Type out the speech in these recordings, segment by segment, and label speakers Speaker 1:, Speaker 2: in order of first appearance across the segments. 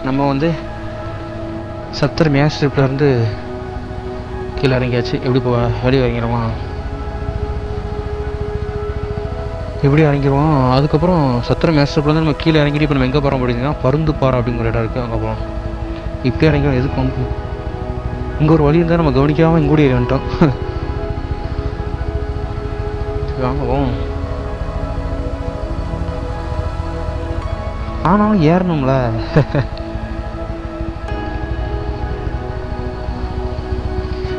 Speaker 1: நம்ம வந்து சத்திரம் மேஸ் ஸ்ட்ரிப்லேருந்து கீழே இறங்கியாச்சு. எப்படி வெளியே இறங்கிடுவோம், எப்படி இறங்கிடுவோம். அதுக்கப்புறம் சத்திரம் மேஸ் ஸ்ட்ரிப்லேருந்து நம்ம கீழே இறங்கிட்டு இப்போ நம்ம எங்கே போகிறோம் அப்படின்னா பருந்துப்பாறை அப்படிங்கிற இடம் இருக்குது, அங்கே போகிறோம். இப்படியே இறங்கிடும் எதுக்கு பம்பு. இங்கே ஒரு வழி இருந்தால் நம்ம கவனிக்காமல் இங்கே கூட வந்துட்டோம். வாங்க போவோம். ஆனாலும் ஏறணும்ல.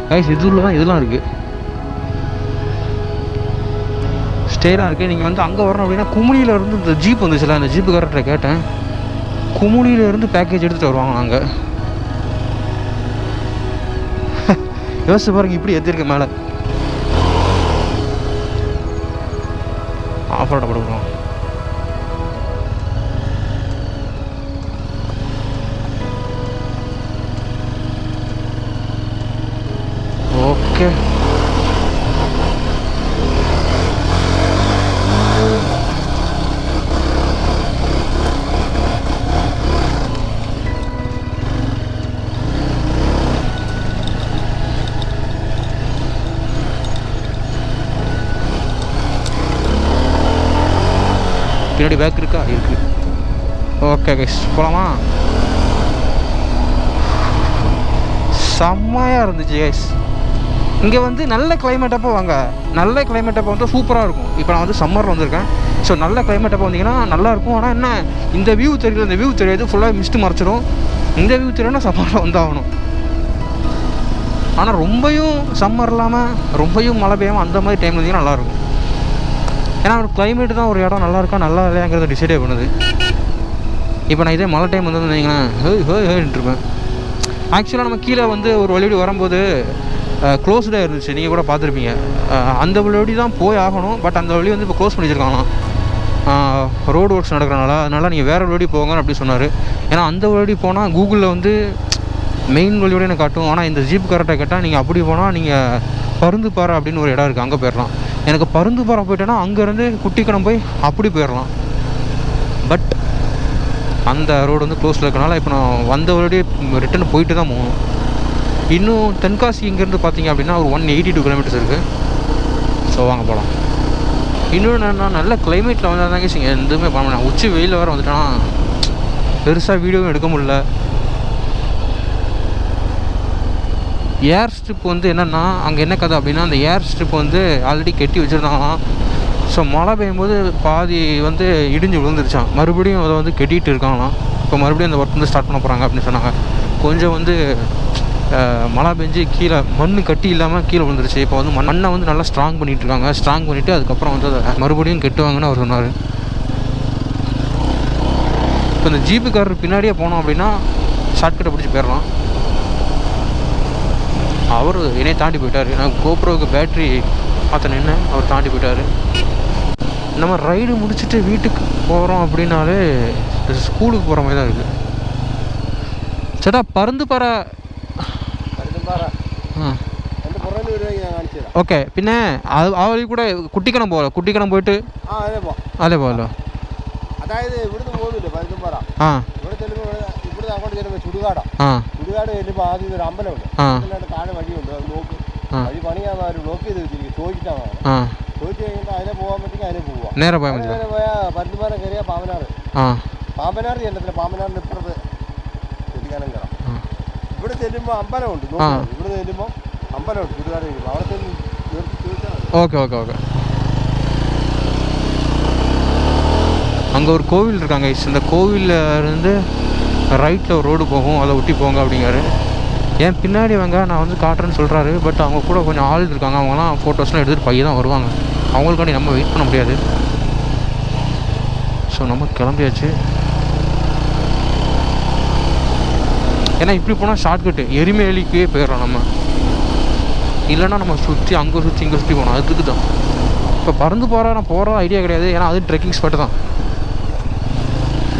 Speaker 1: கைஸ் இதுல தான் இதெல்லாம் இருக்குது, ஸ்டேலாம் இருக்குது. நீங்கள் வந்து அங்கே வரணும் அப்படின்னா குமுளியிலேருந்து இந்த ஜீப் வந்துச்சுல, அந்த ஜீப்பு கரெக்டாக கேட்டேன், குமுளியிலேருந்து பேக்கேஜ் எடுத்துகிட்டு வருவாங்க. நாங்கள் யோசிச்சு பாருங்க, இப்படி ஏற்றிருக்க மேலே ஆஃபரோட படுக்கிறோம். ஓகே பின்னாடி பேக் இருக்கா? இருக்கு. ஓகே கைஸ் போகலாமா? செம்மையாக இருந்துச்சு கைஸ். இங்கே வந்து நல்ல கிளைமேட் அப்போ வாங்க, நல்ல கிளைமேட் அப்போ வந்து சூப்பராக இருக்கும். இப்போ நான் வந்து சம்மரில் வந்திருக்கேன். ஸோ நல்ல கிளைமேட் அப்போ வந்தீங்கன்னா நல்லாயிருக்கும். ஆனால் என்ன, இந்த வியூ தெரியல, இந்த வியூ தெரியாது, ஃபுல்லாக மிஸ்ட்டு மறைச்சிடும். இந்த வியூ தெரியலன்னா சம்மரில் வந்தாகணும். ஆனால் ரொம்பவும் சம்மர் இல்லாமல் ரொம்பவும் மழை பெய்யாமல் அந்த மாதிரி டைம் வந்தீங்கன்னா நல்லாயிருக்கும். ஏன்னா ஒரு கிளைமேட்டு தான் ஒரு இடம் நல்லா இருக்கா நல்லா இல்லையாங்கிறத டிசைடே பண்ணுது. இப்போ நான் இதே மழை டைம் வந்து வைங்களேன், ஹேன்ட்டுருப்பேன். ஆக்சுவலாக நம்ம கீழே வந்து ஒரு வழி வரும்போது க்ளோஸ்டாக இருந்துச்சு, நீங்கள் கூட பார்த்துருப்பீங்க. அந்த வழி தான் போய் ஆகணும், பட் அந்த வழி வந்து இப்போ க்ளோஸ் பண்ணி வச்சுருக்காங்களாம், ரோடு ஒர்க்ஸ் நடக்கிறனால. அதனால் நீங்கள் வேறு வழி போங்க அப்படி சொன்னார். ஏன்னா அந்த வழி போனால் கூகுளில் வந்து மெயின் வழியோட எனக்கு காட்டும். ஆனால் இந்த ஜீப் கரெக்டாக கேட்டால் நீங்கள் அப்படி போனால் நீங்கள் பருந்துப்பாறை அப்படின்னு ஒரு இடம் இருக்குது, அங்கே போயிடலாம். எனக்கு பருந்துப்பாறை போயிட்டேன்னா அங்கேருந்து குட்டிக்கணம் போய் அப்படி போயிடலாம். பட் அந்த ரோடு வந்து க்ளோஸில் இருக்கனால இப்போ நான் வந்த வழியே ரிட்டன் போயிட்டு தான் போகணும். இன்னும் தென்காசி இங்கேருந்து பார்த்தீங்க அப்படின்னா ஒரு 182 கிலோமீட்டர்ஸ் இருக்குது. ஸோ வாங்க போகலாம். இன்னொன்று நான் நல்ல கிளைமேட்டில் வந்தாதாங்க எதுவுமே பண்ண முடியும். உச்சி வெயிலில் வேறு வந்துட்டேன்னா பெருசாக வீடியோவும் எடுக்க முடியல. ஏர் ஸ்ட்ரிப் வந்து என்னென்னா அங்கே என்ன கதை அப்படின்னா, அந்த ஏர் ஸ்ட்ரிப் வந்து ஆல்ரெடி கட்டி வச்சுருந்தாங்களாம். ஸோ மழை பெய்யும்போது பாதி வந்து இடிஞ்சு விழுந்துருச்சான். மறுபடியும் அதை வந்து கட்டிகிட்டு இருக்காங்களாம். இப்போ மறுபடியும் அந்த ஒர்க் வந்து ஸ்டார்ட் பண்ண போகிறாங்க அப்படின்னு சொன்னாங்க. கொஞ்சம் வந்து மழை பெஞ்சு கீழே மண் கட்டி இல்லாமல் கீழே விழுந்துருச்சு. இப்போ வந்து மண்ணை வந்து நல்லா ஸ்ட்ராங் பண்ணிகிட்டு இருக்காங்க. ஸ்ட்ராங் பண்ணிவிட்டு அதுக்கப்புறம் வந்து அதை மறுபடியும் கட்டுவாங்கன்னு அவர் சொன்னார். இப்போ இந்த ஜீப்புக்காரர் பின்னாடியே போனோம் அப்படின்னா ஷார்ட்கட்டை பிடிச்சி போயிடலாம். அவர் என்னையை தாண்டி போயிட்டார். நான் கோப்ரோவுக்கு பேட்ரி பார்த்து நின்று அவர் தாண்டி போயிட்டார். நம்ம ரைடு முடிச்சுட்டு வீட்டுக்கு போகிறோம் அப்படின்னாலே ஸ்கூலுக்கு போகிற மாதிரி தான் இருக்குது. சேட்டா பருந்துப்பாறை. ஓகே, பின்ன அவளி கூட குட்டிக்கணம் போகல, குட்டிக்கணம் போயிட்டு அதே போகல.
Speaker 2: അതായത് ഇവിടുന്ന് പോകുന്നില്ല പരുന്തുംപാറ. ഇവിടുന്ന് അങ്ങോട്ട് ചെല്ലുമ്പോൾ ചുടുകാട് ചെല്ലുമ്പോൾ ആദ്യം ഒരു അമ്പലമുണ്ട്. താഴെ വഴിയുണ്ട്, അത് നോക്ക്. വഴി പണിയാന്ന് അവർ ബ്ലോക്ക് ചെയ്ത് വെച്ചിരിക്കും. ചോദിച്ചിട്ടാണ് ചോദിച്ചു കഴിയുമ്പോൾ അതിനെ പോകാൻ പറ്റുമെങ്കിൽ അതിനെ പോവാം. നേരെ പോയാൽ പരുന്തുംപാറ കയറിയാൽ പാമ്പനാറ്. പാമ്പനാറ് ചെല്ലത്തില്ല, പാമ്പനാറിന് ഇപ്പുറത്ത് ചെല്ലിക്കാനും കയറാം. ഇവിടെ ചെല്ലുമ്പോൾ അമ്പലമുണ്ട്. ഇവിടുന്ന് ചെല്ലുമ്പോൾ അമ്പലമുണ്ട്, ചുടുകാട് ചെല്ലുമ്പോൾ അവിടെ ചെല്ലും.
Speaker 1: Okay okay okay. அங்கே ஒரு கோவில் இருக்காங்க. இந்த கோவிலில் இருந்து ரைட்டில் ஒரு ரோடு போகும், அதை ஒட்டி போங்க அப்படிங்காரு. ஏன் பின்னாடி வாங்க நான் வந்து காட்டுறேன்னு சொல்கிறாரு. பட் அவங்க கூட கொஞ்சம் ஆள் இருக்காங்க, அவங்களாம் ஃபோட்டோஸ்லாம் எடுத்துகிட்டு பையன் தான் வருவாங்க. அவங்களுக்காண்டி நம்ம வெயிட் பண்ண முடியாது. ஸோ நம்ம கிளம்பியாச்சு. ஏன்னா இப்படி போனால் ஷார்ட்கட்டு எரிமேலிக்கே போயிடலாம் நம்ம. இல்லைன்னா நம்ம சுற்றி அங்கே சுற்றி இங்கே சுற்றி போகணும். அதுக்கு தான் இப்போ பருந்துப்பாறை நான் போகிற ஐடியா கிடையாது. ஏன்னா அது ட்ரெக்கிங் ஸ்பாட்டு தான்.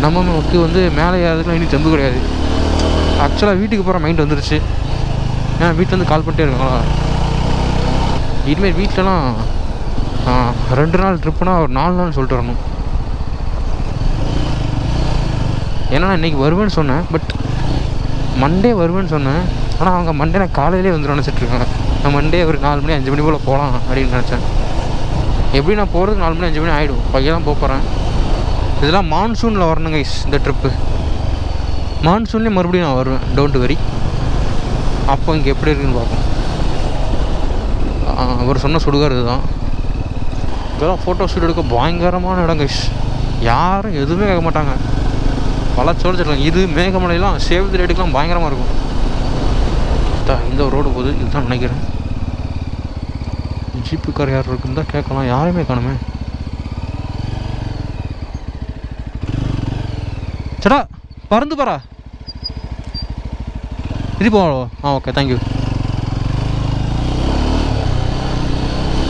Speaker 1: நமக்கு வந்து மேலே ஏறதுக்குலாம் இனி தெம்பு கிடையாது. ஆக்சுவலாக வீட்டுக்கு போகிற மைண்ட் வந்துருச்சு. ஏன்னா வீட்டிலேருந்து கால் பண்ணிட்டே இருக்காங்களா. இனிமேல் வீட்டிலலாம் 2 நாள் ட்ரிப்புனா ஒரு 4 நாள் சொல்லிட்டு வரணும். ஏன்னா நான் இன்றைக்கி வருவேன்னு சொன்னேன், பட் மண்டே வருவேன்னு சொன்னேன். ஆனால் அவங்க மண்டே நான் காலையிலே வந்துடும் நினச்சிட்ருக்காங்க. நான் மண்டே ஒரு 4 மணி 5 மணி போல் போகலாம் அப்படின்னு நினச்சேன். எப்படி நான் போகிறது 4 மணி 5 மணி ஆகிடும். பையன் தான் போகிறேன். இதெல்லாம் மான்சூனில் வரணுங்க இந்த ட்ரிப்பு. மான்சூன்லேயே மறுபடியும் நான் வருவேன், டோன்ட் வெரி. அப்போ இங்கே எப்படி இருக்குன்னு பார்ப்போம். அவர் சொன்ன சுடுகாடு இதுதான். இதெல்லாம் ஃபோட்டோ ஷூட் எடுக்க பயங்கரமான இடம் கைஸ். யாரும் எதுவுமே கேட்க மாட்டாங்க. பல சொல்லிச்சிருக்காங்க. இது மேகமலையெல்லாம் சேவ் தி டேட்டுக்கெலாம் பயங்கரமாக இருக்கும். இந்த ரோடு போகுது, இதுதான் நினைக்கிறேன். ஜீப்பு கார் யார் இருக்குன்னு தான் கேட்கலாம், யாருமே காணுமே. சடா பறந்து பாரா இது போகலாம். Okay, thank you.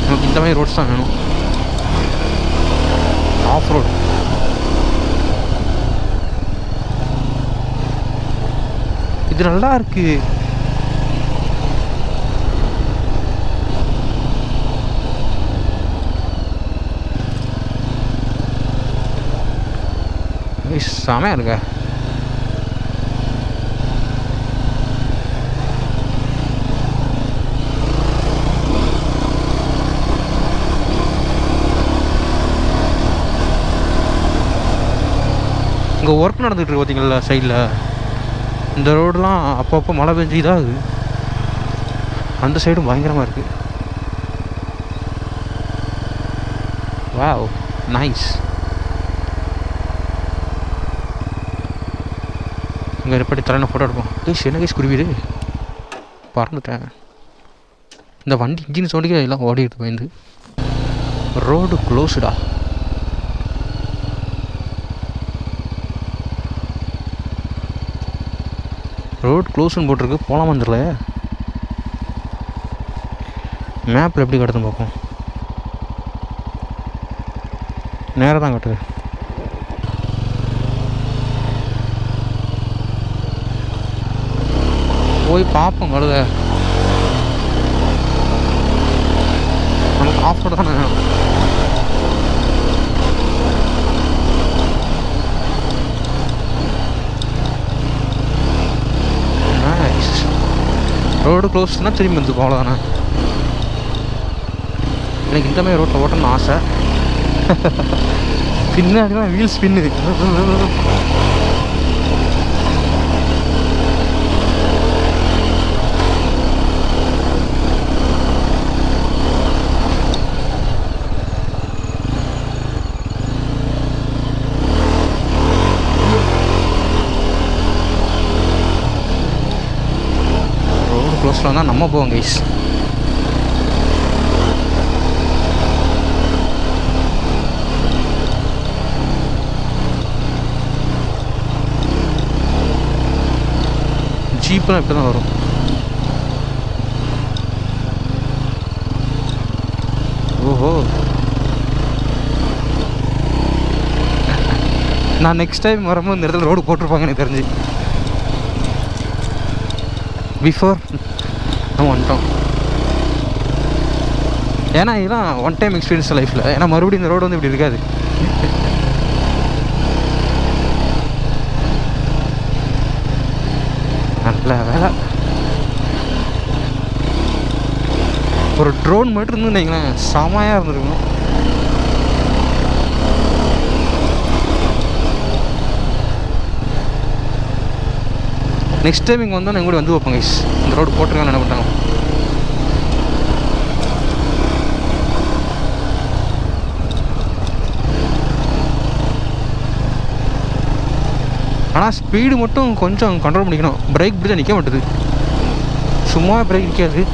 Speaker 1: நமக்கு இந்த மாதிரி ரோட்ஸ் தான் வேணும், ஆஃப் ரோடு. இது நல்லா இருக்கு. செமையாக இருக்க. இங்கே ஒர்க் நடந்துகிட்டு இருக்கு பார்த்தீங்களா சைடில். இந்த ரோடெலாம் அப்பப்போ மழை பெஞ்சு இதாகுது. அந்த சைடும் பயங்கரமாக இருக்குது. Wow, nice. இங்கே எப்படி தலையில் ஃபோட்டோ எடுப்போம். கேஸ் என்ன கேஸ் குருவிடு பறந்துட்டேன். இந்த வண்டி இன்ஜின் சவுண்டுக்கே எல்லாம் ஓடிடுது பயந்து. ரோடு க்ளோஸ்டா. ரோடு க்ளோஸ்ன்னு போட்டிருக்கு, போகலாம் வந்துடல. மேப்பில் எப்படி காட்டுதுன்னு பார்ப்போம். நேராக தான் காட்டுது. போய் பார்ப்போம். கழுத நமக்கு ஆஃப் ரோடு தானே வேணும். ரோடு க்ளோஸ்னா திரும்பி வந்து அவ்வளோதானே. எனக்கு இந்த மாதிரி ரோட்டில் ஓட்டணும்னு ஆசை. பின்னாடிலாம் வீல் ஸ்பின்னு. க்ளோஸில் வந்தால் நம்ம போவோம் கைஸ். ஜீப்லாம் இப்படி தான் வரும். ஓஹோ, நான் நெக்ஸ்ட் டைம் வரும்போது இந்த இடத்துல ரோடு போட்டிருப்பாங்க எனக்கு தெரிஞ்சு. பிஃபோர் நம்ம வந்துட்டோம். ஏன்னா இதெல்லாம் ஒன் டைம் எக்ஸ்பீரியன்ஸ் லைஃப்பில். ஏன்னா மறுபடியும் இந்த ரோடு வந்து இப்படி இருக்காது. நல்ல வேலை ஒரு ட்ரோன் மட்டும் இருந்து வைங்களேன், செமையாக இருந்திருக்கும். நெக்ஸ்ட் டைம் இங்கே வந்தால் நான் கூட வந்து வைப்பேன் கைஸ். இந்த ரோடு போட்டிருக்காங்க என்ன பண்ணிட்டாங்க. ஆனால் ஸ்பீடு மட்டும் கொஞ்சம் கண்ட்ரோல் பண்ணிக்கணும். பிரேக் பிடிச்சா நிற்க மாட்டுது, சும்மா பிரேக் நிற்காது.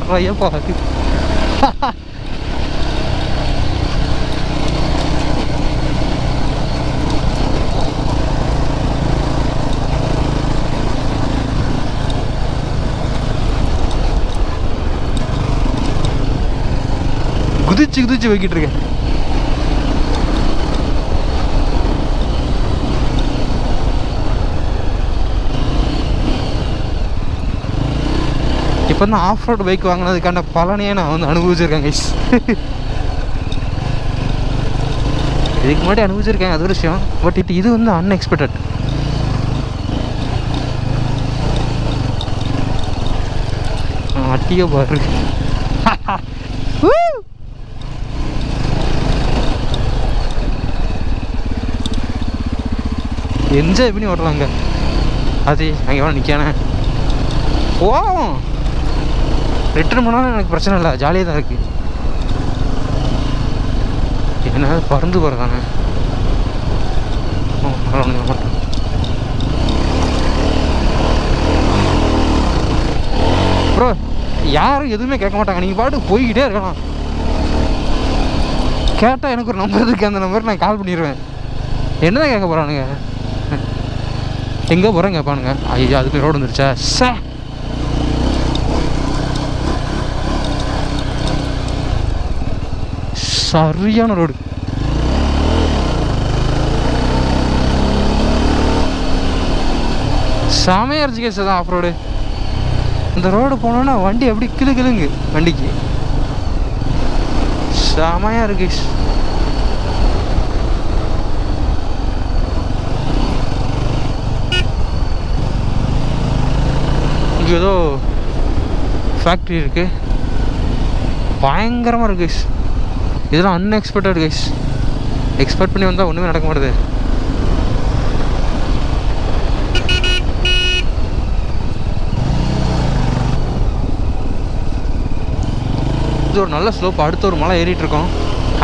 Speaker 1: நிறைய பார்த்து குதிச்சு குதிச்சு வைக்கிட்டு இருக்கேன். இப்போ தான் ஆஃப் ரோடு பைக் வாங்கினதுக்கான பலனையே நான் வந்து அனுபவிச்சிருக்கேன் கைஸ். இதுக்கு முன்னாடி அனுபவிச்சிருக்கேன், அது ஒரு விஷயம். பட் இது வந்து அன்எக்ஸ்பெக்டட். அட்டியோ பாரு. என்ஜாய் பண்ணி ஓட்டலாங்க. அது அங்கே வேணா நிற்கானே போவோம். ரிட்டர்ன் பண்ணாலும் எனக்கு பிரச்சனை இல்லை, ஜாலியாக தான் இருக்குது. என்ன பறந்து போகிறதானே மட்டும். ப்ரோ யாரும் எதுவுமே கேட்க மாட்டாங்க, நீங்கள் பாட்டுக்கு போய்கிட்டே இருக்கலாம். கேட்டால் எனக்கு ஒரு நம்பர் இருக்குது, அந்த நம்பருக்கு நான் கால் பண்ணிடுவேன். என்னதான் கேட்க போகிறானுங்க, எங்கே போகிறேன் கேட்பானுங்க. ஐயோ அதுக்கு ரோடு வந்துருச்சா சே. சரியான ரோடு. செமையாக இருந்துச்சு கேஸ் தான் ஆஃப் ரோடு. இந்த ரோடு போனோன்னா வண்டி எப்படி கிளுங்க வண்டிக்கு. செமையாக இருக்கு. இங்கே ஏதோ ஃபேக்ட்ரி இருக்குது, பயங்கரமாக இருக்குது கைஸ். இதெல்லாம் அன்எக்ஸ்பெக்டட் கைஸ். எக்ஸ்பெக்ட் பண்ணி வந்தால் ஒன்றுமே நடக்க மாட்டுது. இது ஒரு நல்ல ஸ்லோப். அடுத்த ஒரு மலை ஏறிட்டுருக்கோம்.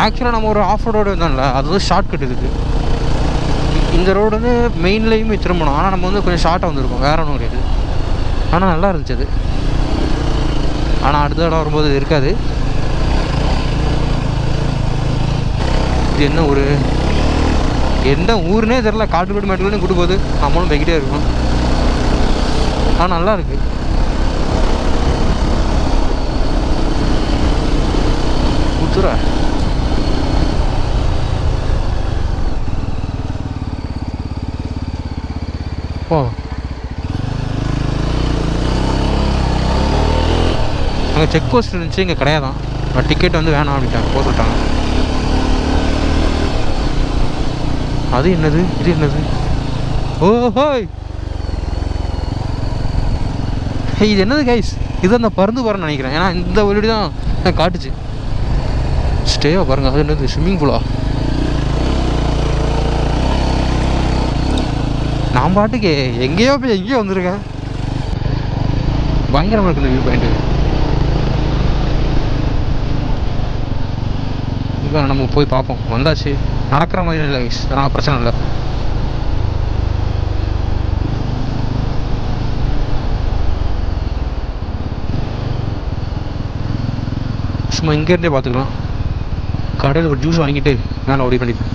Speaker 1: ஆக்சுவலாக நம்ம ஒரு ஆஃப் ரோடு வந்தோம்ல, அது வந்து ஷார்ட் கட் இருக்குது. இந்த ரோடு வந்து மெயின்லேயுமே திரும்பணும், ஆனால் நம்ம வந்து கொஞ்சம் ஷார்ட்டாக வந்துருக்கோம், வேற ஒன்றும் கிடையாது. ஆனால் நல்லா இருந்துச்சு அது. ஆனால் அடுத்த இடம் வரும்போது இது இருக்காது. இது என்ன ஊர், என்ன ஊருன்னே தெரில. காட்டுக்கோடு மேட்டுக்கோடு கூட்டு போகுது, நம்மளும் போய்கிட்டே இருக்கோம். ஆனால் நல்லா இருக்கு. குத்துரா ஓ, அங்கே செக் போஸ்ட் இருந்துச்சு, இங்கே கிடையாதான். டிக்கெட் வந்து வேணாம் அப்படின்ட்டாங்க, போக சொல்லிட்டாங்க. அது என்னது, இது என்னது, ஓஹோய் இது என்னது கைஸ்? இது அந்த பறந்து போகிறேன்னு நினைக்கிறேன். ஏன்னா இந்த வழி தான் காட்டுச்சு. ஸ்டேவா பாருங்க, அது என்னது, ஸ்விம்மிங் பூலா? நான் பாட்டுக்கு எங்கேயோ போய் எங்கேயோ வந்திருக்கேன். பயங்கரமாக இருக்குது இந்த வியூ பாயிண்ட்டு. இப்போ நம்ம போய் பார்ப்போம். வந்தாச்சு, நடக்கிற மாதிரி இல்லை கைஸ், அதனால் பிரச்சனை இல்லை. சும்மா இங்கேருந்தே பார்த்துக்கலாம். கடையில் ஒரு ஜூஸ் வாங்கிட்டு மேலே ஓடி பண்ணிப்பேன்.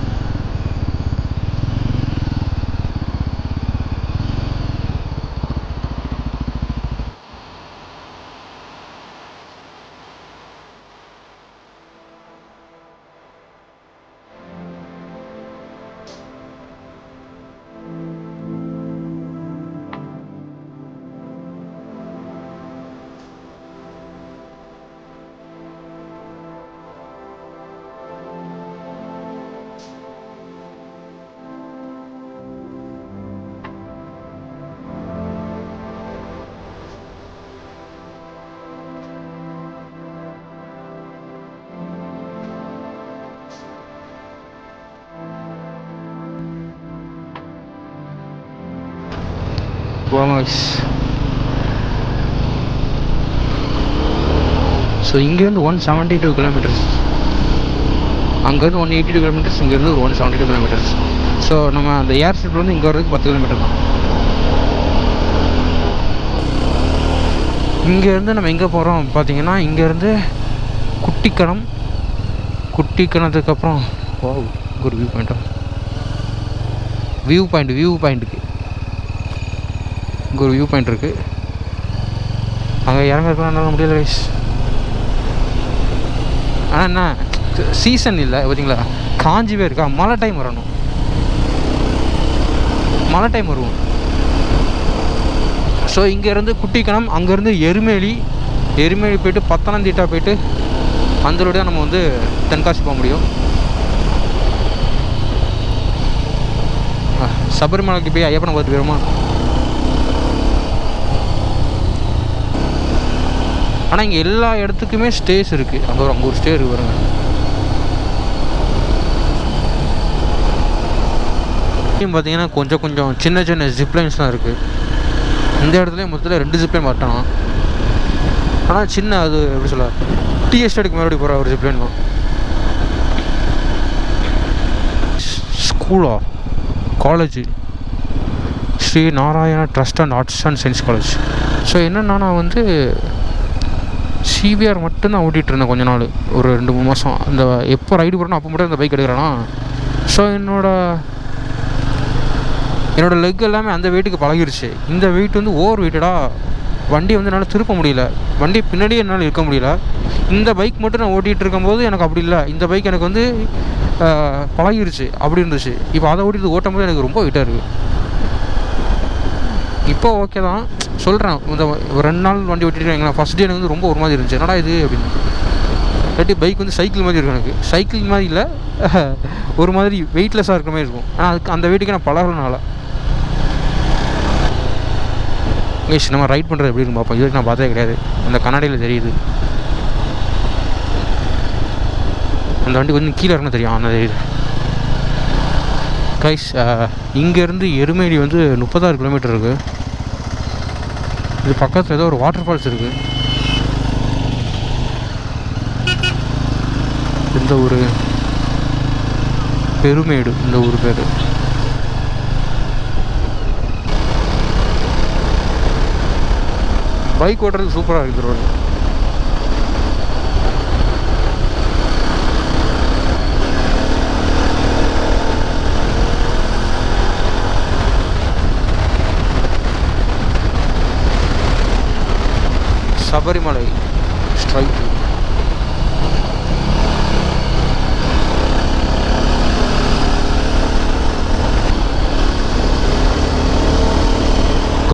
Speaker 1: ஸோ இங்கேருந்து 172 கிலோமீட்டர்ஸ், அங்கேருந்து 182 கிலோமீட்டர்ஸ், இங்கேருந்து ஒரு 172 கிலோமீட்டர்ஸ். ஸோ நம்ம அந்த ஏர் ஸ்ட்ரிப் வந்து இங்கே வரதுக்கு 10 கிலோமீட்டர் தான். இங்கேருந்து நம்ம எங்கே போகிறோம் பார்த்தீங்கன்னா, இங்கேருந்து குட்டிக்கணத்துக்கு அப்புறம் ஒரு வியூ பாயிண்ட்டுக்கு இங்கே ஒரு வியூ பாயிண்ட் இருக்குது. அங்கே இறங்கலாம் என்னால் முடியல கைஸ். ஆனால் என்ன சீசன் இல்லை பார்த்தீங்களா, காஞ்சிவே இருக்கா. மழை டைம் வரணும், மழை டைம் வருவோம். ஸோ இங்கேருந்து குட்டிக்கணம், அங்கேருந்து எருமேலி, எருமேலி போய்ட்டு பத்தனந்திட்டா போய்ட்டு அந்த ரோடு தான் நம்ம வந்து தென்காசி போக முடியும். சபரிமலைக்கு போய் ஐயப்பனை பார்த்து போயிருமா? ஆனால் இங்கே எல்லா இடத்துக்குமே ஸ்டேஸ் இருக்குது. அங்கே ஒரு ஸ்டே இருக்குது பாருங்க. பார்த்தீங்கன்னா கொஞ்சம் சின்ன சின்ன ஜிப்லைன்ஸ்லாம் இருக்குது. இந்த இடத்துலையும் மொத்தத்தில் 2 ஜிப்லைன் மாட்டோம். ஆனால் சின்ன அது எப்படி சொல்ல டீ எஸ்டேட்டுக்கு மறுபடி போகிற ஒரு ஜிப்லைன் தான். ஸ்கூலா college Sri Narayana trust and arts and science college. So என்னென்னா நான் வந்து சிபிஆர் மட்டும்தான் ஓட்டிகிட்டு இருந்தேன் கொஞ்ச நாள், ஒரு 2-3 மாதம். அந்த எப்போ ரைடு போகிறேன்னா அப்போ மட்டும் அந்த பைக் எடுக்கிறேன்னா. ஸோ என்னோடய லெக் எல்லாமே அந்த வெயிட்டுக்கு பழகிருச்சு. இந்த வெயிட் வந்து ஓவர் வெயிட்டடாக வண்டி வந்து என்னால் திருப்ப முடியல, வண்டி பின்னாடியே என்னால் இருக்க முடியல. இந்த பைக் மட்டும் நான் ஓட்டிகிட்டு இருக்கும்போது எனக்கு அப்படி இல்லை. இந்த பைக் எனக்கு வந்து பழகிருச்சு அப்படி இருந்துச்சு. இப்போ அதை ஓட்டும் போது எனக்கு ரொம்ப வெயிட்டாக இருக்குது. இப்போ ஓகே தான் சொல்கிறேன். இந்த 2 நாள் வண்டி ஓட்டிட்டு எங்களை ஃபஸ்ட் டே எனக்கு வந்து ரொம்ப ஒரு மாதிரி இருந்துச்சு, என்னடா இது அப்படின்னு. இல்லாட்டி பைக் வந்து சைக்கிள் மாதிரி இருக்கும். எனக்கு சைக்கிள் மாதிரி இல்லை, ஒரு மாதிரி வெயிட்லெஸ்ஸாக இருக்கிற மாதிரி இருக்கும். ஆனால் அதுக்கு அந்த வெயிட்டுக்கு நான் பழகிறனால நம்ம ரைட் பண்ணுறது எப்படி இருக்குன்னு பார்ப்போம். இது வரைக்கும் நான் பார்த்ததே கிடையாது. அந்த கண்ணாடியில் தெரியுது. அந்த வண்டி கொஞ்சம் கீழே இருக்குன்னு தெரியும். அந்த தெரியுது கைஸ். இங்கேருந்து எருமேலி வந்து 36 கிலோமீட்டர் இருக்குது. இது பக்கத்தில் ஏதோ ஒரு வாட்டர் ஃபால்ஸ் இருக்குது. இந்த ஊர் பெருமேடு, இந்த ஊர் பேர். பைக் ஓட்டுறதுக்கு சூப்பராக இருக்குது road. Sabarimala straight.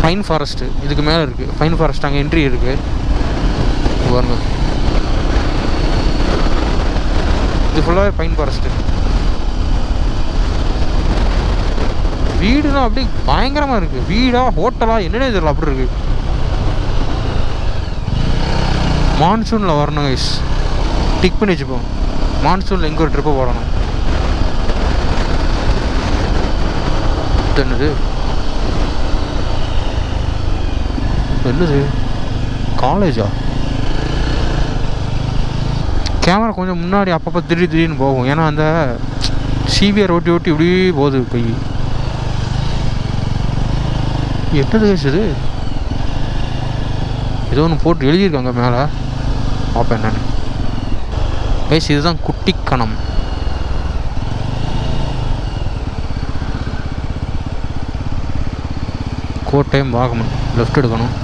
Speaker 1: Pine forest இதுக்கு மேலே இருக்குது. பைன் ஃபாரஸ்ட் அங்கே என்ட்ரி இருக்குது பாருங்க. இது ஃபுல்லாகவே பைன் ஃபாரஸ்ட்டு. வீடுலாம் அப்படியே பயங்கரமாக இருக்குது. வீடா ஹோட்டலா என்னென்ன தெரியல அப்படி இருக்குது. மான்சூனில் வரணும் கைஸ், டிக் பண்ணி வச்சுப்போம். மான்சூனில் எங்கே ஒரு ட்ரிப்பை போடணும். என்னது என்னது காலேஜா? கேமரா கொஞ்சம் முன்னாடி அப்பப்போ திடீர்னு போகும். ஏன்னா அந்த சிபிஆர் ஓட்டி இப்படி போகுது கை. என்னது கைஸ் இது? ஏதோ ஒன்று போட்டு எழுதியிருக்காங்க மேலே, பார்ப்பேன் என்னன்னு. கைஸ் இதுதான் குட்டிக்கணம். கோட்டயம் வாகமன் லெஃப்ட் எடுக்கணும்.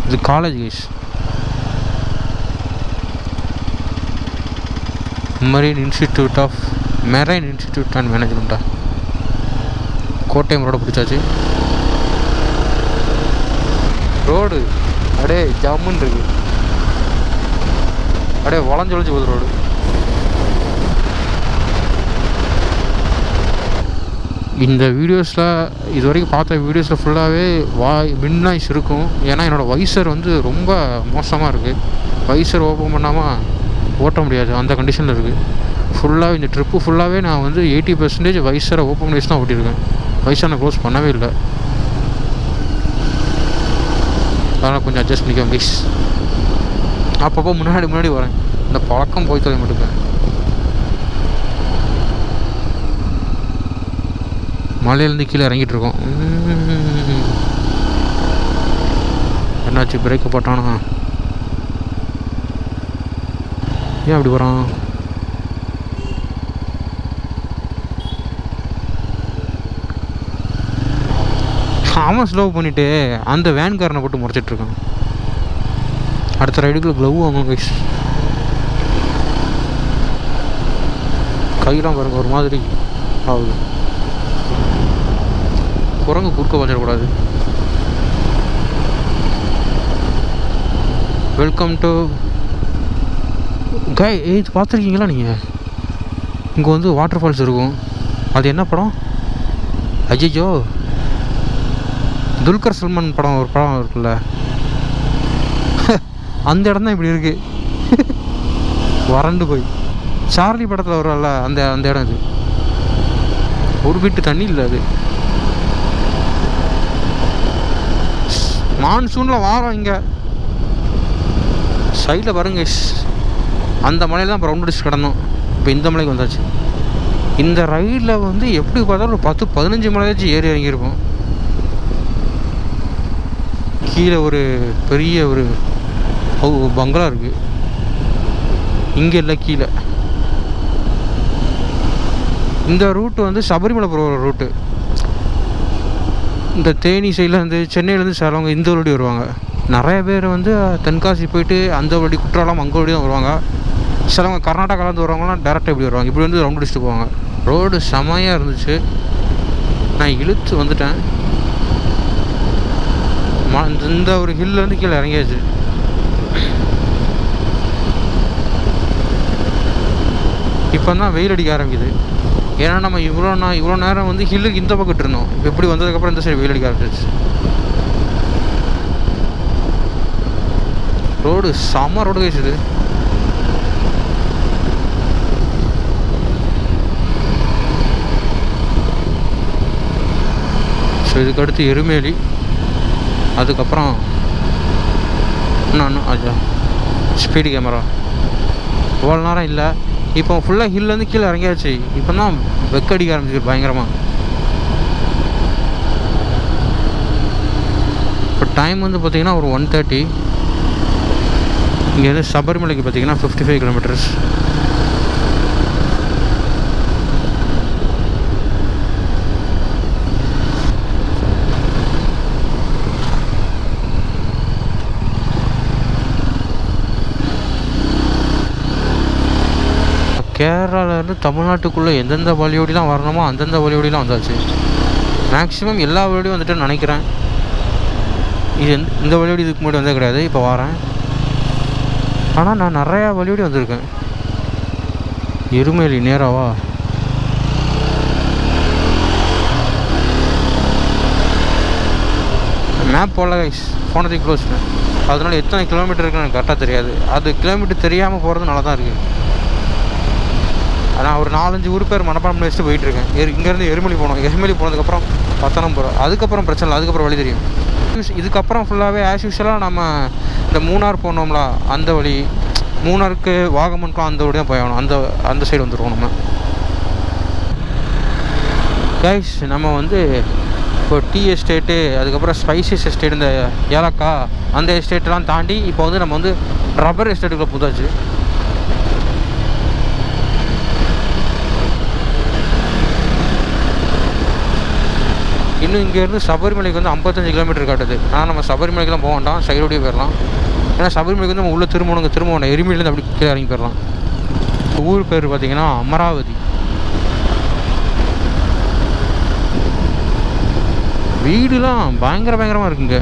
Speaker 1: இது college guys. Marine institute and மேனேஜ்மெண்ட்டா. கோட்டயம் ரோட பிடிச்சாச்சு. ரோடு அப்படியே ஜம்முன்னு இருக்கு. அப்படியே வளைஞ்சு போகுது ரோடு. இந்த வீடியோஸில் இது வரைக்கும் பார்த்த வீடியோஸில் ஃபுல்லாகவே விண்ட் நாய்ஸ் இருக்கும். ஏன்னா என்னோடய வைசர் வந்து ரொம்ப மோசமாக இருக்குது. வைசர் ஓப்பன் பண்ணாமல் ஓட்ட முடியாது, அந்த கண்டிஷனில் இருக்குது. ஃபுல்லாக இந்த ட்ரிப்பு ஃபுல்லாகவே நான் வந்து 80% வைசரை ஓப்பன் பண்ணி தான் ஓட்டியிருக்கேன். வைசரை நான் க்ளோஸ் பண்ணவே இல்லை. அதனால் கொஞ்சம் அட்ஜஸ்ட் பண்ணிக்கோங்க ப்ளீஸ். அப்பப்போ முன்னாடி வரேன். இந்த பழக்கம் போய் தொலை மாட்டேங்க. மலையிலேருந்து கீழே இறங்கிட்டு இருக்கோம். என்னாச்சு பிரேக்கை போட்டானா? ஏன் அப்படி வரான்? அவன் ஸ்லோ பண்ணிவிட்டு அந்த வேன்காரனை போட்டு முறைச்சிட்ருக்கான். அடுத்த ரைடுக்குள்ள க்ளவ் வாங்க கைஸ். கையெல்லாம் பாருங்க ஒரு மாதிரி ஆகுது. குரங்கு குறுக்க வந்துடக்கூடாது. Welcome to guy. இது பார்த்துருக்கீங்களா நீங்கள்? இங்கே வந்து வாட்டர் ஃபால்ஸ் இருக்கும். அது என்ன படம்? அஜிஜோ துல்கர் சல்மான் படம், ஒரு படம் இருக்குல்ல, அந்த இடம் தான் இப்படி இருக்குது. வறண்டு போய் சார்லி படத்தில் வரும்ல, அந்த இடம் இது. ஒரு வீட்டு தண்ணி இல்லை. அது மான்சூனில் வாரம் இங்கே சைடில் பாருங்க, அந்த மலையில் தான் இப்போ ரவுண்ட் அடிச்சு கிடந்தோம். இப்போ இந்த மலைக்கு வந்தாச்சு. இந்த ரைடில் வந்து எப்படி பார்த்தாலும் ஒரு 10-15 மலையாச்சும் ஏறி இறங்கியிருப்போம். கீழே ஒரு பெரிய ஒரு பங்களா இருக்குது. இங்கே இல்லை, கீழே. இந்த ரூட்டு வந்து சபரிமலை போகிற ரூட்டு. இந்த தேனி சைட்லேருந்து, சென்னையிலேருந்து சிலவங்க இந்த வழி வருவாங்க. நிறைய பேர் வந்து தென்காசி போயிட்டு அந்த வழி, குற்றாலம் அங்கே வழி தான் வருவாங்க. சிலவங்க கர்நாடகாலேருந்து வருவாங்கலாம் டேரெக்டாக இப்படி வருவாங்க. இப்படி வந்து ரவுண்ட் அடிச்சுட்டு போவாங்க. ரோடு செமையாக இருந்துச்சு. நான் இழுத்து வந்துட்டேன். இந்த ஒரு ஹில்லேருந்து கீழே இறங்கியாச்சு. இப்போ தான் வெயில் அடிக்க ஆரம்பிக்குது. ஏன்னா நம்ம இவ்வளோ நேரம் வந்து ஹில்லுக்கு இந்த பக்கம் இருந்தோம். எப்படி வந்ததுக்கப்புறம் இந்த சைடு வெயில் அடிக்க ஆரம்பிச்சிச்சு. ரோடு செம்ம ரோடு கழிச்சுது. ஸோ இதுக்கடுத்து எருமேலி, அதுக்கப்புறம் இன்னும் அஜா ஸ்பீடு கேமரா. இவ்வளோ நேரம் இல்லை, இப்போ ஃபுல்லாக ஹில்லேருந்து கீழே இறங்கியாச்சு. இப்போ தான் வெக்கடிக்க ஆரம்பிச்சிருக்கு பயங்கரமாக. இப்போ டைம் வந்து பார்த்திங்கன்னா ஒரு 1:30. இங்கேருந்து சபரிமலைக்கு பார்த்திங்கன்னா 55 கிலோமீட்டர்ஸ். கேரளாவிலேருந்து தமிழ்நாட்டுக்குள்ளே எந்தெந்த வழியோடிலாம் வரணுமோ அந்தந்த வழியோடிலாம் வந்தாச்சு. மேக்ஸிமம் எல்லா வழியோடையும் வந்துட்டு நினைக்கிறேன். இது இந்த வழியோடி இதுக்கு முன்னாடி வந்தே கிடையாது, இப்போ வரேன். ஆனால் நான் நிறையா வழியோடி வந்திருக்கேன். எருமேலி நேராவா? மேப் போடல கைஸ், போனதுக்கு க்ளோஸ். அதனால எத்தனை கிலோமீட்டர் இருக்குன்னு எனக்கு கரெக்டாக தெரியாது. அது கிலோமீட்டர் தெரியாமல் போகிறது நல்லா தான் இருக்குது. நான் ஒரு 4-5 ஊர் பேர் மனப்பாடம் பண்ணி வச்சுட்டு போயிட்டுருக்கேன். இங்கேருந்து எருமேலி போனோம். எருமேலி போனதுக்கப்புறம் பத்தனம் போகிறோம். அதுக்கப்புறம் பிரச்சனை இல்லை, அதுக்கப்புறம் வழி தெரியும். இதுக்கப்புறம் ஃபுல்லாகவே ஆஸ் யூஷுவலாக நம்ம இந்த மூணார் போனோம்ல அந்த வழி, மூணாருக்கு வாகமன்லாம் அந்த வழி தான் போயாகணும். அந்த சைடு வந்துடுவோம் நம்ம. கைஸ் நம்ம வந்து இப்போ டீ எஸ்டேட்டு, அதுக்கப்புறம் ஸ்பைசஸ் எஸ்டேட், இந்த ஏலக்காய் அந்த எஸ்டேட்டெலாம் தாண்டி இப்போ வந்து நம்ம வந்து ரப்பர் எஸ்டேட்டுக்குள்ளே புதாச்சு. இன்னும் இங்கேருந்து சபரிமலைக்கு வந்து 55 கிலோமீட்டர் காட்டுது. ஆனால் நம்ம சபரிமலைக்கெலாம் போக வேண்டாம், சைடோடியே போயிடலாம். ஏன்னா சபரிமலைக்கு வந்து நம்ம உள்ளே திரும்ப வேண்டாம், எருமையிலேருந்து அப்படி கீழே இறங்கி போயிடலாம். ஊர் பேர் பார்த்திங்கன்னா அமராவதி. வீடுலாம் பயங்கரமாக இருக்குங்க.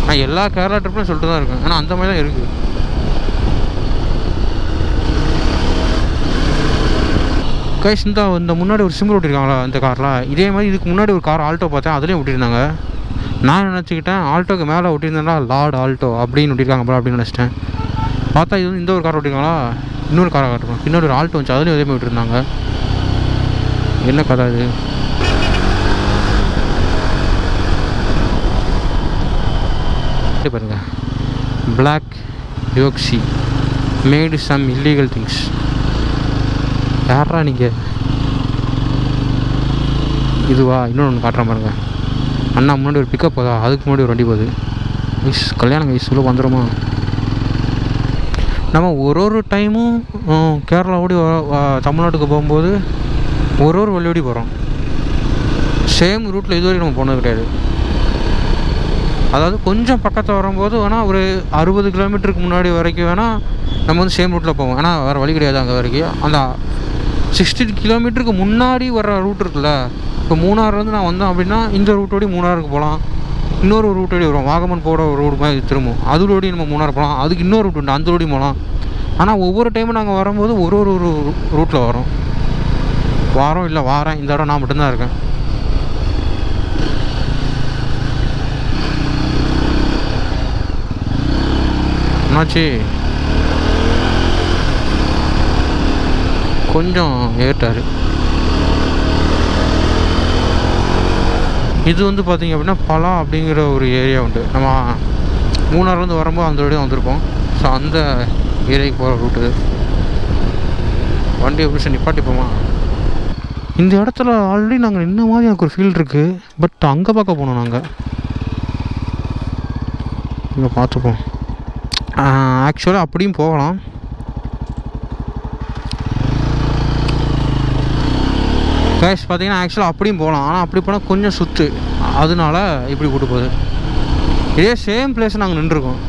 Speaker 1: நான் எல்லா கேரளா ட்ரிப்லையும் சொல்லிட்டு தான் இருக்கேன், ஆனால் அந்த மாதிரி தான் இருக்குது. கைஸ் இந்த முன்னாடி ஒரு சிம்பிள் விட்டிருக்காங்களா இந்த காரில், இதே மாதிரி இதுக்கு முன்னாடி ஒரு கார் ஆல்டோ பார்த்தேன், அதுலேயும் விட்டிருந்தாங்க. நான் நினச்சிக்கிட்டேன் ஆல்டோக்கு மேலே விட்டிருந்தேன்னா லார்ட் ஆல்டோ அப்படின்னு விட்டிருக்காங்க போல அப்படின்னு நினச்சிட்டேன். பார்த்தா இது வந்து இந்த ஒரு கார் விட்டிருக்காங்களா, இன்னொரு காரை காட்டுறோம். இன்னொரு ஒரு ஆல்டோ வந்துச்சு, அதுலேயும் அதே மாதிரி விட்டுருந்தாங்க. என்ன கதை இது? பாருங்க, பிளாக் யோக்ஸி மேடு சம் இல்லீகல் திங்ஸ். யாரா நீங்கள்? இதுவா? இன்னொன்று காட்டுறேன் பாருங்க. அண்ணா முன்னாடி ஒரு பிக்கப் போதா, அதுக்கு முன்னாடி ஒரு வண்டி போகுது. மிஸ் கல்யாணம் கைஸ் உள்ள வந்துடுமா? நம்ம ஒரு டைமும் கேரளா ஓடி தமிழ்நாட்டுக்கு போகும்போது ஒரு வழியோடி போகிறோம். சேம் ரூட்டில் இதுவரை நம்ம போனது கிடையாது. அதாவது கொஞ்சம் பக்கத்தில் வரும்போது வேணால் ஒரு 60 கிலோமீட்டருக்கு முன்னாடி வரைக்கும் வேணால் நம்ம வந்து சேம் ரூட்டில் போவோம். ஏன்னா வேறு வழி கிடையாது அங்கே வரைக்கும். அந்த 60 கிலோமீட்டருக்கு முன்னாடி வர ரூட் இருக்குல்ல, இப்போ மூணாறுலேருந்து நான் வந்தேன் அப்படின்னா இந்த ரூட்டோடி மூணாறுக்கு போகலாம், இன்னொரு ரூட் ஓடி வரும், வாகமன் போகிற ஒரு ரோடு மாதிரி திரும்பும். அதுலோடி நம்ம மூணார் போகலாம். அதுக்கு இன்னொரு ரூட் உண்டு, அந்த ரோடி போகலாம். ஆனால் ஒவ்வொரு டைமும் நாங்கள் வரும்போது ஒரு ரூட்டில் வரோம். வாரம் இல்லை வாரேன், இந்த இடம் நான் மட்டும்தான் இருக்கேன். என்னாச்சு, கொஞ்சம் ஏற்றாரு. இது வந்து பார்த்திங்க அப்படின்னா பலா அப்படிங்கிற ஒரு ஏரியா உண்டு. நம்ம மூணார்லேருந்து வரும்போது அந்த வழியாக வந்திருப்போம். ஸோ அந்த ஏரியாவுக்கு போகிற ரூட்டு. வண்டி எப்படி நிப்பாட்டிப்போமா? இந்த இடத்துல ஆல்ரெடி நாங்கள் நின்ன மாதிரி எனக்கு ஒரு ஃபீல் இருக்குது. பட் அங்கே பார்க்க போனோம் நாங்கள். இங்கே பார்த்துப்போம். ஆக்சுவலாக அப்படியும் போகலாம். கேஷ் பார்த்தீங்கன்னா ஆக்சுவலாக அப்படியும் போகலாம். ஆனால் அப்படி போனால் கொஞ்சம் சுற்று, அதனால இப்படி கூட்டு போகுது. இதே சேம் பிளேஸ் நாங்கள் நின்றுருக்கோம்.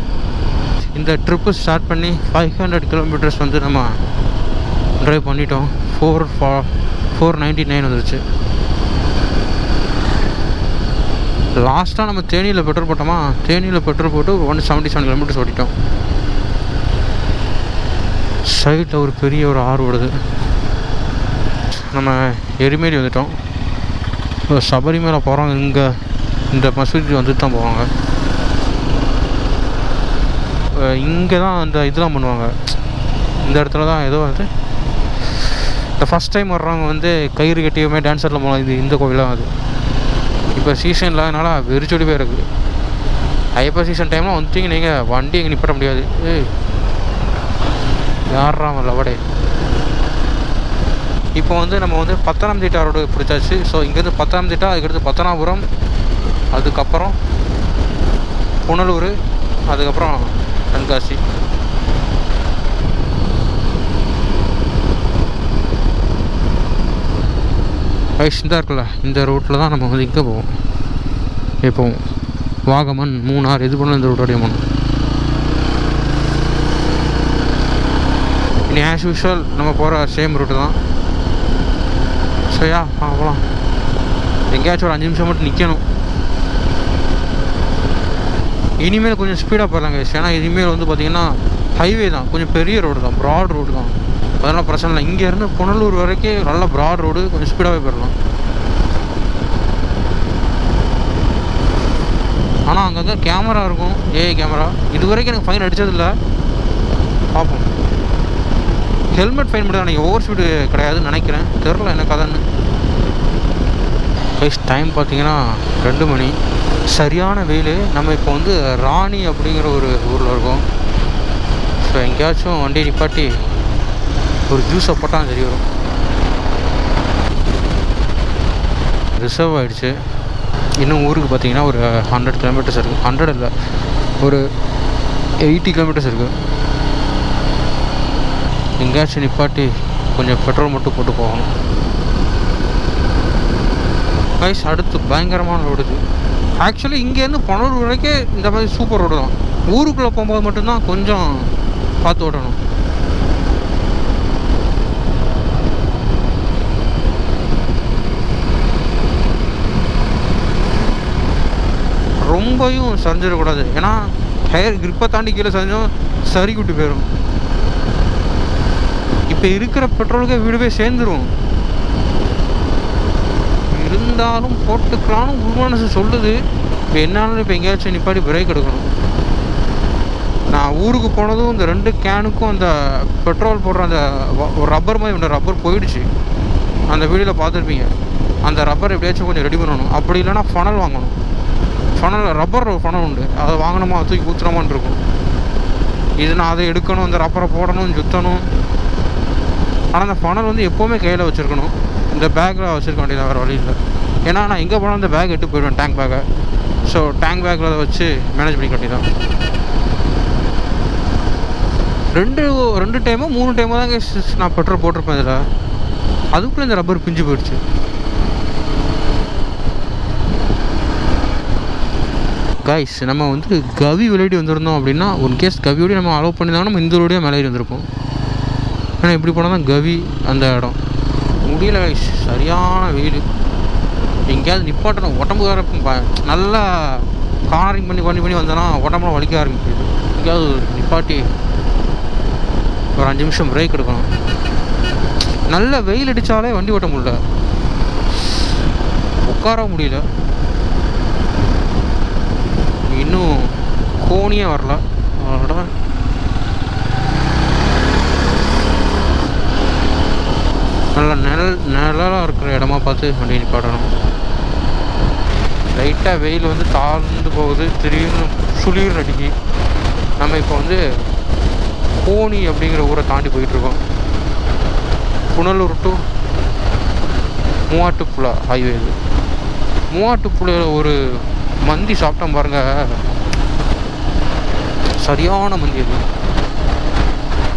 Speaker 1: இந்த ட்ரிப்பு ஸ்டார்ட் பண்ணி 500 கிலோமீட்டர்ஸ் வந்து நம்ம ட்ரைவ் பண்ணிட்டோம். 499 வந்துருச்சு. லாஸ்ட்டாக நம்ம தேனியில் பெட்ரோல் போட்டோமா, தேனியில் பெட்ரோல் போட்டு 177 கிலோமீட்டர்ஸ் ஓட்டிட்டோம். சைடில் ஒரு பெரிய ஒரு ஆறு ஓடுது. நம்ம எரிமேலி வந்துட்டோம். சபரிமலை போகிறோம். இங்கே இந்த மசூதி வந்துட்டு தான் போவாங்க. இங்கே தான் அந்த இதெல்லாம் பண்ணுவாங்க. இந்த இடத்துல தான் ஏதோ வந்து இந்த ஃபஸ்ட் டைம் வர்றவங்க வந்து கயிறு கட்டியுமே டான்ஸரில் போகலாம். இது இந்த கோவிலாக அது. இப்போ சீசன் இல்லாதனால வெறிச்சொடி போய் இருக்குது. ஐயப்பா சீசன் டைம்லாம் வந்துட்டீங்க நீங்கள் வண்டி எங்கே நிப்பாட்ட முடியாது. யார்றாம லவடே. இப்போ வந்து நம்ம வந்து பத்தனம்திட்டா ரோடு பிடிச்சாச்சு. ஸோ இங்கேருந்து பத்தனம்திட்டா, அதுக்கடுத்து பத்தனாபுரம், அதுக்கப்புறம் புனலூர், அதுக்கப்புறம் தென்காசி. வயசுந்தான் இருக்குல்ல, இந்த ரூட்டில் தான் நம்ம வந்து இங்கே போவோம். எப்போவும் வாகமன், மூணார் எது பண்ணலாம் இந்த ரூட்டோடைய போகணும். இனி ஆஸ் யூஷுவல் நம்ம போகிற சேம் ரூட்டு தான். சரியா போகலாம். எங்கேயாச்சும் ஒரு 5 நிமிஷம் மட்டும் நிற்கணும். இனிமேல் கொஞ்சம் ஸ்பீடாக போயிடலாங்க. ஏன்னா இனிமேல் வந்து பார்த்திங்கன்னா ஹைவே தான், கொஞ்சம் பெரிய ரோடு தான், ப்ராட் ரோடு தான். அதெல்லாம் பிரச்சனை இல்லை. இங்கேருந்து புனலூர் வரைக்கும் நல்ல ப்ராட் ரோடு, கொஞ்சம் ஸ்பீடாகவே போயிடலாம். ஆனால் அங்கங்கே கேமரா இருக்கும், ஏஐ கேமரா. இது வரைக்கும் எனக்கு ஃபைன் அடித்ததில்லை, பார்ப்போம். ஹெல்மெட் ஃபைன் மட்டும் தான், ஓவர் ஸ்பீடு கிடையாதுன்னு நினைக்கிறேன். தெரில என்ன கதைன்னு. டைம் பார்த்தீங்கன்னா 2 மணி. சரியான வெயில். நம்ம இப்போ வந்து ராணி அப்படிங்கிற ஒரு ஊரில் இருக்கோம். ஸோ எங்கேயாச்சும் வண்டி நிப்பாட்டி ஒரு ஜூஸை போட்டால் சரி வரும். ரிசர்வ் ஆகிடுச்சு. இன்னும் ஊருக்கு பார்த்தீங்கன்னா ஒரு 100 கிலோமீட்டர்ஸ் இருக்குது. 100 இல்லை, ஒரு 80 கிலோமீட்டர்ஸ் இருக்குது. எங்கேயாச்சும் நிப்பாட்டி கொஞ்சம் பெட்ரோல் மட்டும் போட்டு போகணும். கைஸ் அடுத்து பயங்கரமான ரோடு இது. ஆக்சுவலி இங்கேருந்து புனலூர் வரைக்கும் இந்த மாதிரி சூப்பர் ரோடு தான். ஊருக்குள்ளே போகும்போது மட்டும்தான் கொஞ்சம் பார்த்து ஓட்டணும். ரொம்பவும் சரிஞ்சிடக்கூடாது. ஏன்னா டயர் கிரிப்பை தாண்டி கீழே சரிஞ்சோம் சரி கூட்டி போயிடும். இப்போ இருக்கிற பெட்ரோலுக்கே வீடுவே சேர்ந்துடும். இருந்தாலும் போட்டுக்கலான்னு உள்மனசு சொல்லுது. இப்போ என்னாலும் இப்போ எங்கேயாச்சும் நிப்பாடி பிரேக் எடுக்கணும். நான் ஊருக்கு போனதும் இந்த 2 கேனுக்கும் அந்த பெட்ரோல் போடுற அந்த ஒரு ரப்பர் மாதிரி ஒன்று ரப்பர் போயிடுச்சு. அந்த வீடியோவில் பார்த்துருப்பீங்க. அந்த ரப்பர் எப்படியாச்சும் கொஞ்சம் ரெடி பண்ணணும். அப்படி இல்லைன்னா ஃபனல் வாங்கணும். ரப்பர் ஃபனல் உண்டு, அதை வாங்கணுமா தூக்கி ஊற்றுறோமான்னு இருக்கும். இது நான் அதை எடுக்கணும், அந்த ரப்பரை போடணும், சுற்றணும். ஆனால் அந்த ஃபனல் வந்து எப்போவுமே கையில் வச்சுருக்கணும். இந்த பேக்கில் வச்சுருக்க வேண்டியது வேறு வழி இல்லை. ஏன்னா நான் எங்கே போனாலும் அந்த பேக் எடுத்து போயிடுவேன், டேங்க் பேக்கை. ஸோ டேங்க் பேக்கில் அதை வச்சு மேனேஜ் பண்ணி கட்டிதான். 2 டைமோ 3 டைமோ தாங்க நான் பெட்ரோல் போட்டிருப்பேன் இதில். அதுக்குள்ளே இந்த ரப்பர் பிஞ்சு போயிடுச்சு. கைஸ் நம்ம வந்து கவி விளையாடி வந்திருந்தோம் அப்படின்னா, ஒன்கேஸ் கவியோடய நம்ம அலோவ் பண்ணியிருந்தாலும் நம்ம இந்த ரோடையே மேலே வந்திருப்போம். ஏன்னா இப்படி போனால் தான் கவி அந்த இடம் முடியல கைஸ். சரியான வெயில். எங்கேயாவது நிப்பாட்டணும். உடம்பு வேறு நல்லா கார்னரிங் பண்ணி வந்தேன்னா உடம்புல வலிக்க ஆரம்பிக்குது. எங்கேயாவது நிப்பாட்டி ஒரு 5 நிமிஷம் பிரேக் எடுக்கணும். நல்ல வெயில் அடித்தாலே வண்டி ஓட்ட முடியல, உட்கார முடியல. இன்னும் கோணியே வரல. அதோட நல்ல நிழலாக இருக்கிற இடமா பார்த்து வண்டி நிப்பாட்டணும். லைட்டாக வெயில் வந்து தாழ்ந்து போகுது, திடீர்னு சுளிர் அடிக்கி. நம்ம இப்போ வந்து கோணி அப்படிங்கிற ஊரை தாண்டி போயிட்டுருக்கோம். Punalur to Muvattupuzha highway. இது மூவாட்டுப்புழையில் ஒரு மந்தி சாப்பிட்டோம் பாருங்க, சரியான மந்தி அது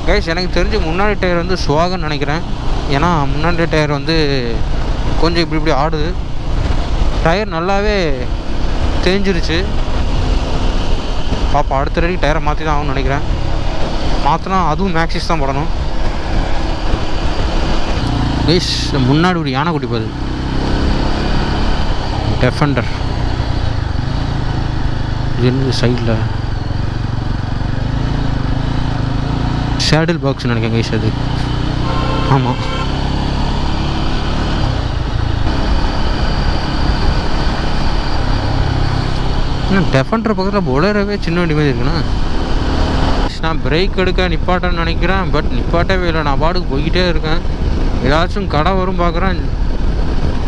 Speaker 1: கைஸ். எனக்கு தெரிஞ்சு முன்னாடி டயர் வந்து சுவாகன்னு நினைக்கிறேன். ஏன்னா முன்னாடி டயர் வந்து கொஞ்சம் இப்படி ஆடுது. டயர் நல்லாவே தேஞ்சிருச்சு. பாப்பா அடுத்த ரெடி டயரை மாற்றி தான் ஆகும்னு நினைக்கிறேன். மாற்றினா அதுவும் மேக்ஸிஸ் தான் போடணும். கைஸ் முன்னாடி ஒரு யானை குட்டி போகுது, டெஃபெண்டர். இது என்னது சைடில் ஷேடில் பாக்ஸ்னு நினைக்கிறேன் கைஸ் அது. ஆமாம், டெஃபெண்டர் பக்கத்தில் பொலேரோவே சின்ன வண்டி மாதிரி இருக்குண்ணா. நான் பிரேக் எடுக்க நிப்பாட்டன்னு நினைக்கிறேன், பட் நிப்பாட்டவே இல்லை. நான் பாட்டுக்கு போய்கிட்டே இருக்கேன். ஏதாச்சும் கடை வரும் பார்க்குறேன்,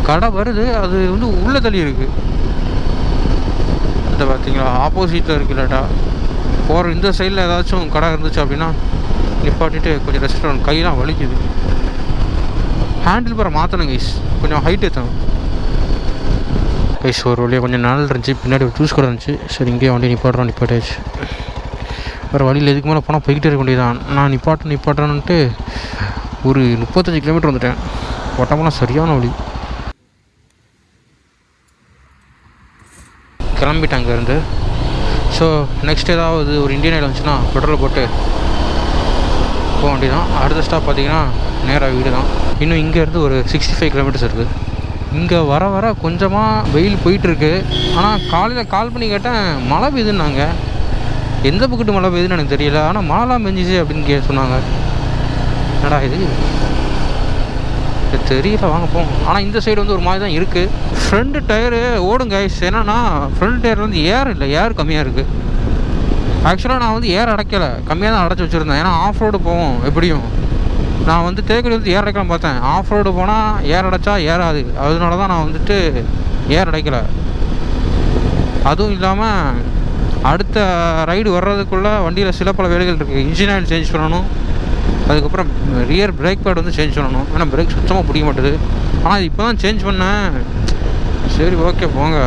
Speaker 1: கடை வருது, அது வந்து உள்ளே தள்ளி இருக்குது. அதை பார்த்தீங்களா, ஆப்போசிட்டில் இருக்கு. இல்லாட்டா போகிற இந்த சைடில் ஏதாச்சும் கடை இருந்துச்சு அப்படின்னா நிப்பாட்டிட்டு கொஞ்சம் ரெஸ்ட் பண்ணணும். கையெல்லாம் வலிக்குது. ஹேண்டில் பாரை மாற்றணும் கைஸ், கொஞ்சம் ஹைட் ஏற்றணும் கைஸ். ஒரு வழியாக கொஞ்சம் நாள் இருந்துச்சு, பின்னாடி ஒரு ஜூஸ் கடை இருந்துச்சு. சரி இங்கேயே வண்டி நிப்பாட்டாச்சு. வேறு வழியில் எதுக்கு மேலே போனால் போய்கிட்டே இருக்க வேண்டியதான். நான் நிப்பாட்டணுன்ட்டு ஒரு 35 கிலோமீட்டர் வந்துட்டேன். ஒட்டமெல்லாம் சரியான வழி. கிளம்பிட்டேன் அங்கேருந்து. ஸோ நெக்ஸ்ட் ஏதாவது ஒரு இந்தியன் ஆயில் வந்துச்சுன்னா பெட்ரோல் போட்டு போக வேண்டியதான். அடுத்த ஸ்டாப் பார்த்திங்கன்னா நேராக வீடு தான். இன்னும் இங்கேருந்து ஒரு 65 கிலோமீட்டர்ஸ் இருக்குது. இங்கே வர கொஞ்சமாக வெயில் போயிட்டுருக்கு. ஆனால் காலையில் கால் பண்ணி கேட்டேன், மழை பெய்யுதுன்னாங்க. எந்த பக்கத்து மழை பெய்யுதுன்னு எனக்கு தெரியல, ஆனால் மழைலாம் பெஞ்சிச்சு அப்படின்னு சொன்னாங்க. என்னடா இது தெரியல, வாங்க போவோம். ஆனால் இந்த சைடு வந்து ஒரு மாதிரி தான் இருக்குது. ஃப்ரண்ட் டயரு ஓடுங்க. என்னன்னா ஃப்ரண்ட் டயர் வந்து ஏர் கம்மியாக இருக்குது. ஆக்சுவலாக நான் வந்து ஏர் அடைக்கலை, கம்மியாக தான் அடைச்சி வச்சுருந்தேன். ஏன்னா ஆஃப் ரோடு போவோம் எப்படியும். நான் வந்து தேக்கடி வந்து ஏர் அடைக்கலாம் பார்த்தேன். ஆஃப் ரோடு போனால் ஏர் அடைச்சா ஏறாது, அதனால தான் நான் வந்துட்டு ஏர் அடைக்கலை. அதுவும் இல்லாமல் அடுத்த ரைடு வர்றதுக்குள்ளே வண்டியில் சில பல வேலைகள் இருக்குது. இன்ஜின் ஆயில் சேஞ்ச் பண்ணணும், அதுக்கப்புறம் ரியர் பிரேக் பேட் வந்து சேஞ்ச் பண்ணணும். ஏன்னா பிரேக் சுத்தமாக பிடிக்க மாட்டுது. ஆனால் இப்போ தான் சேஞ்ச் பண்ணேன். சரி ஓகே போங்க.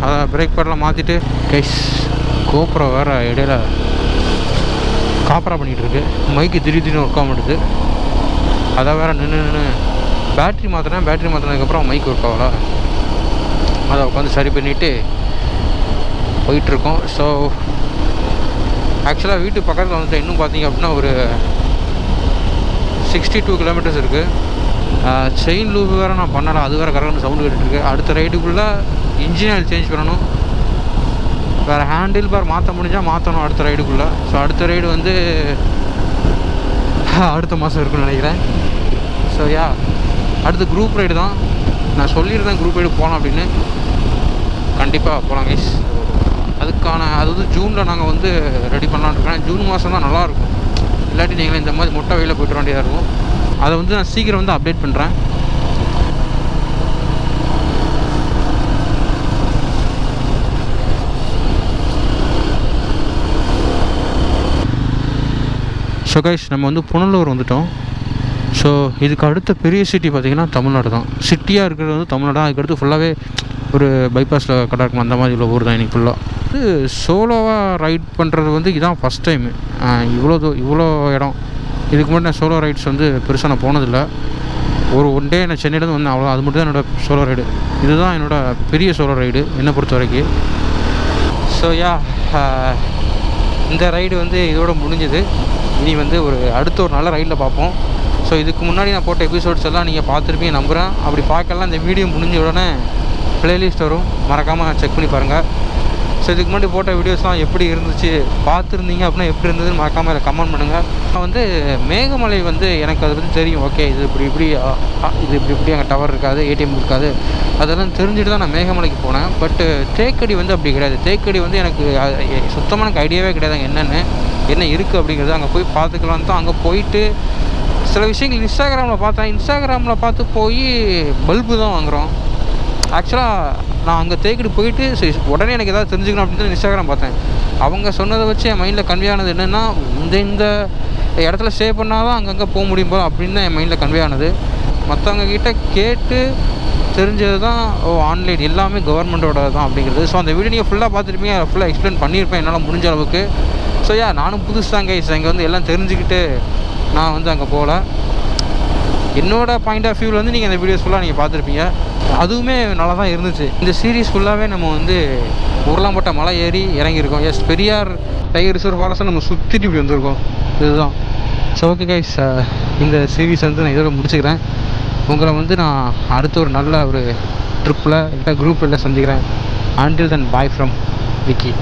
Speaker 1: அதான் பிரேக் பேடெலாம் மாற்றிட்டு கைஸ். கோப்ரோ வேறு இடையில காப்பரா பண்ணிகிட்ருக்கு. மைக்கு திடீர்னு ஒர்க் ஆக மாட்டுது. அதை வேறு நின்று பேட்ரி மாற்றினதுக்கப்புறம் மைக் ஒர்க் ஆகல. அதை உட்காந்து சரி பண்ணிவிட்டு போயிட்டுருக்கோம். ஸோ ஆக்சுவலாக வீட்டு பக்கத்தில் வந்துட்டு இன்னும் பார்த்தீங்க அப்படின்னா ஒரு 62 கிலோமீட்டர்ஸ் இருக்குது. செயின் லூப் வேறு நான் பண்ணலை, அது வேறு கரெக்டாக சவுண்டு கேட்டுருக்கு. அடுத்த ரைடுக்குள்ளே இன்ஜின் ஆயில் சேஞ்ச் பண்ணணும். வேறு ஹேண்டில் பார் மாற்ற முடிஞ்சால் மாற்றணும் அடுத்த ரைடுக்குள்ளே. ஸோ அடுத்த ரைடு வந்து அடுத்த மாதம் இருக்குன்னு நினைக்கிறேன். ஸோ அடுத்து குரூப் ரைடு தான். நான் சொல்லியிருந்தேன் குரூப் ரைடு போகலாம் அப்படின்னு. கண்டிப்பாக போகலாம் கைஸ். அது வந்து ஜூனில் நாங்கள் வந்து ரெடி பண்ணலான்னு இருக்கேன். ஜூன் மாதம் தான் நல்லாயிருக்கும். இல்லாட்டி நீங்கள் இந்த மாதிரி மொட்டை வெயிலில் போய்ட்டு வேண்டியதாக இருக்கும். அதை வந்து நான் சீக்கிரம் வந்து அப்டேட் பண்ணுறேன். ஸோ கைஸ் நம்ம வந்து புனலூர் வந்துவிட்டோம். ஸோ இதுக்கு அடுத்த பெரிய சிட்டி பார்த்திங்கன்னா தமிழ்நாடு தான். சிட்டியாக இருக்கிறது வந்து தமிழ்நாடு தான். அதுக்கடுத்து ஃபுல்லாகவே ஒரு பைபாஸில் கடை இருக்கும், அந்த மாதிரி உள்ள ஊர் தான் இன்றைக்கி ஃபுல்லாக. இது சோலோவாக ரைட் பண்ணுறது வந்து இதுதான் ஃபஸ்ட் டைமு. இவ்வளோ இடம் இதுக்கு முன்னாடி நான் சோலோ ரைட்ஸ் வந்து பெருசாக நான் போனதில்லை. ஒன் டே நான் சென்னையிலேருந்து வந்தேன், அவ்வளோ. அது மட்டும் தான் என்னோடய சோலோ ரைடு. இதுதான் என்னோடய பெரிய சோலோ ரைடு என்னை பொறுத்த வரைக்கும். ஸோ இந்த ரைடு வந்து இதோட முடிஞ்சது. இனி வந்து அடுத்த ஒரு நல்ல ரைடில் பார்ப்போம். ஸோ இதுக்கு முன்னாடி நான் போட்ட எபிசோட்ஸ் எல்லாம் நீங்கள் பார்த்துருப்பீங்க நம்புகிறேன். அப்படி பார்க்கலாம் இந்த வீடியோ முடிஞ்ச உடனே ப்ளேலிஸ்ட் வரும், மறக்காமல் செக் பண்ணி பாருங்கள். ஸோ இதுக்கு முன்னாடி போட்ட வீடியோஸ்லாம் எப்படி இருந்துச்சு பார்த்துருந்தீங்க அப்படின்னா எப்படி இருந்ததுன்னு மறக்காமல் கமெண்ட் பண்ணுங்கள். நான் வந்து மேகமலை வந்து எனக்கு அதை பற்றி தெரியும். ஓகே இது இப்படி அங்கே டவர் இருக்காது, ஏடிஎம் இருக்காது, அதெல்லாம் தெரிஞ்சுட்டு தான் நான் மேகமலைக்கு போனேன். பட்டு தேக்கடி வந்து அப்படி கிடையாது. தேக்கடி வந்து எனக்கு சுத்தமாக எனக்கு ஐடியாவே கிடையாது அங்கே என்ன இருக்குது அப்படிங்கிறது. அங்கே போய் பார்த்துக்கலான்னு தான் அங்கே போயிட்டு சில விஷயங்கள் இன்ஸ்டாகிராமில் பார்த்து போய் பல்பு தான் வாங்குகிறோம். ஆக்சுவலாக நான் அங்கே தேக்கடி போயிட்டு சரி உடனே எனக்கு எதாவது தெரிஞ்சுக்கணும் அப்படின்னு சொல்லி இன்ஸ்டாகிராம் பார்த்தேன். அவங்க சொன்னதை வச்சு என் மைண்டில் கன்வே ஆனது என்னென்னா இந்த இடத்துல ஸ்டே பண்ணால் தான் அங்கங்கே போக முடியும் போல் அப்படின்னு தான் என் மைண்டில் கன்வே ஆனது. மற்றவங்க கிட்ட கேட்டு தெரிஞ்சது தான் ஆன்லைன் எல்லாமே கவர்மெண்ட்டோட தான் அப்படிங்கிறது. ஸோ அந்த வீடியோ நீங்கள் ஃபுல்லாக பார்த்துருப்பீங்க, ஃபுல்லாக எக்ஸ்பிளைன் பண்ணியிருப்பேன் என்னால் முடிஞ்ச அளவுக்கு. ஸோ நானும் புதுசு தான் கைஸ், அங்கே வந்து எல்லாம் தெரிஞ்சுக்கிட்டு நான் வந்து அங்கே போகல. என்னோடய பாயிண்ட் ஆஃப் வியூவில் வந்து நீங்கள் இந்த வீடியோஸ் ஃபுல்லாக நீங்கள் பார்த்துருப்பீங்க. அதுவுமே நல்லா தான் இருந்துச்சு. இந்த சீரீஸ் ஃபுல்லாகவே நம்ம வந்து உருளாம்பட்ட மலை ஏறி இறங்கியிருக்கோம். எஸ், பெரியார் டைகர் ரிசர்வ் ஃபாரஸ்ட்டை நம்ம சுற்றிட்டு இப்படி வந்திருக்கோம். இதுதான். ஸோ ஓகே கைஸ், இந்த சீரீஸ் வந்து நான் இதோட முடிச்சுக்கிறேன். உங்களை வந்து நான் அடுத்த ஒரு நல்ல ஒரு ட்ரிப்பில் இல்லை குரூப்பில் சந்திக்கிறேன். Until then, bye from Vicky.